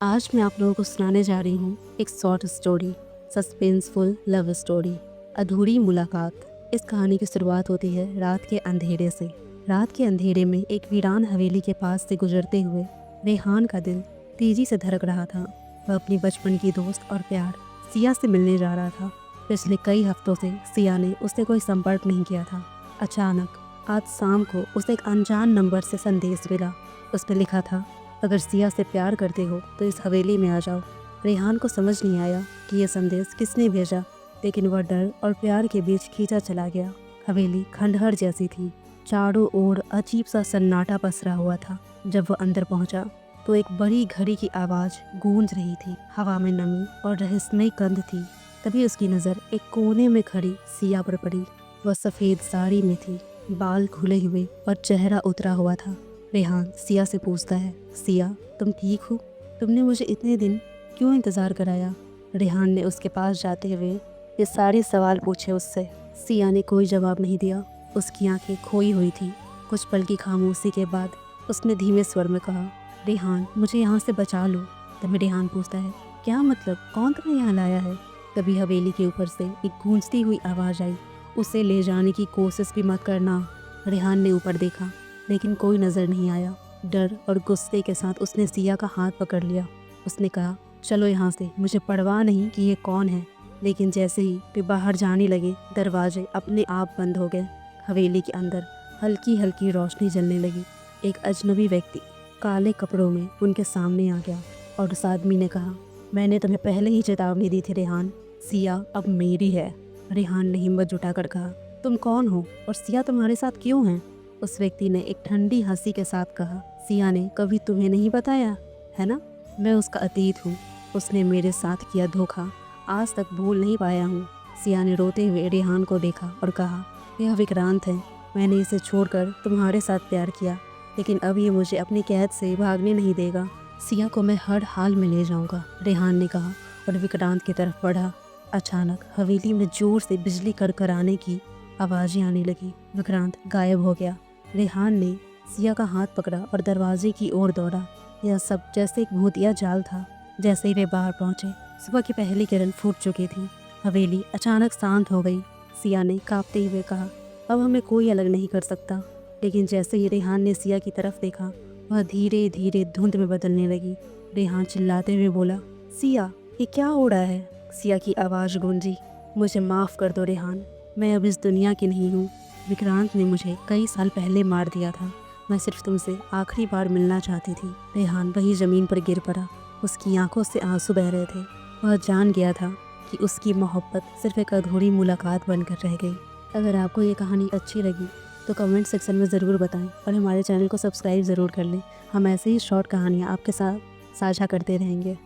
आज मैं आप लोगों को सुनाने जा रही हूँ एक short story, suspenseful love story, अधूरी मुलाकात। इस कहानी की शुरुआत होती है रात के अंधेरे से। रात के अंधेरे में एक वीरान हवेली के पास से गुजरते हुए रेहान का दिल तेजी से धड़क रहा था। वह अपनी बचपन की दोस्त और प्यार सिया से मिलने जा रहा था। पिछले कई हफ्तों से सिया ने उससे कोई संपर्क नहीं किया था। अचानक आज शाम को उसे एक अनजान नंबर से संदेश मिला। उस पर लिखा था, अगर सिया से प्यार करते हो तो इस हवेली में आ जाओ। रेहान को समझ नहीं आया कि यह संदेश किसने भेजा, लेकिन वह डर और प्यार के बीच खींचा चला गया। हवेली खंडहर जैसी थी, चारों ओर अजीब सा सन्नाटा पसरा हुआ था। जब वह अंदर पहुंचा तो एक बड़ी घड़ी की आवाज़ गूंज रही थी। हवा में नमी और रहस्यमयी गंध थी। तभी उसकी नज़र एक कोने में खड़ी सिया पर पड़ी। वह सफ़ेद साड़ी में थी, बाल खुले हुए और चेहरा उतरा हुआ था। रेहान सिया से पूछता है, सिया तुम ठीक हो? तुमने मुझे इतने दिन क्यों इंतज़ार कराया? रेहान ने उसके पास जाते हुए ये सारे सवाल पूछे उससे। सिया ने कोई जवाब नहीं दिया। उसकी आंखें खोई हुई थी। कुछ पल की खामोशी के बाद उसने धीमे स्वर में कहा, रेहान मुझे यहाँ से बचा लो। तभी रेहान पूछता है, क्या मतलब, कौन तुम्हें यहाँ लाया है? तभी हवेली के ऊपर से एक गूंजती हुई आवाज़ आई, उसे ले जाने की कोशिश भी मत करना। रेहान ने ऊपर देखा लेकिन कोई नज़र नहीं आया। डर और गुस्से के साथ उसने सिया का हाथ पकड़ लिया। उसने कहा, चलो यहाँ से, मुझे परवाह नहीं कि ये कौन है। लेकिन जैसे ही वे बाहर जाने लगे, दरवाजे अपने आप बंद हो गए। हवेली के अंदर हल्की हल्की रोशनी जलने लगी। एक अजनबी व्यक्ति काले कपड़ों में उनके सामने आ गया और उस आदमी ने कहा, मैंने तुम्हें पहले ही चेतावनी दी थी रेहान, सिया अब मेरी है। रेहान ने हिम्मत जुटाकर कहा, तुम कौन हो और सिया तुम्हारे साथ क्यों है? उस व्यक्ति ने एक ठंडी हंसी के साथ कहा, सिया ने कभी तुम्हें नहीं बताया है ना, मैं उसका अतीत हूँ। उसने मेरे साथ किया धोखा आज तक भूल नहीं पाया हूँ। सिया ने रोते हुए रेहान को देखा और कहा, यह विक्रांत है। मैंने इसे छोड़कर तुम्हारे साथ प्यार किया, लेकिन अब ये मुझे अपनी कैद से भागने नहीं देगा। सिया को मैं हर हाल में ले जाऊंगा, रेहान ने कहा और विक्रांत की तरफ बढ़ा। अचानक हवेली में जोर से बिजली कड़कड़ाने की आवाज़ें आने लगी। विक्रांत गायब हो गया। रेहान ने सिया का हाथ पकड़ा और दरवाजे की ओर दौड़ा। यह सब जैसे एक भूतिया जाल था। जैसे ही वे बाहर पहुंचे, सुबह की पहली किरण फूट चुकी थी। हवेली अचानक शांत हो गई। सिया ने कांपते हुए कहा, अब हमें कोई अलग नहीं कर सकता। लेकिन जैसे ही रेहान ने सिया की तरफ देखा, वह धीरे धीरे धुंध में बदलने लगी। रेहान चिल्लाते हुए बोला, सिया ये क्या हो रहा है? सिया की आवाज़ गूंजी, मुझे माफ़ कर दो रेहान, मैं अब इस दुनिया की नहीं हूँ। विक्रांत ने मुझे कई साल पहले मार दिया था। मैं सिर्फ तुमसे आखिरी बार मिलना चाहती थी। रेहान वही ज़मीन पर गिर पड़ा। उसकी आंखों से आंसू बह रहे थे। वह जान गया था कि उसकी मोहब्बत सिर्फ एक अधूरी मुलाकात बनकर रह गई। अगर आपको ये कहानी अच्छी लगी तो कमेंट सेक्शन में ज़रूर बताएं और हमारे चैनल को सब्सक्राइब ज़रूर कर लें। हम ऐसे ही शॉर्ट कहानियाँ आपके साथ साझा करते रहेंगे।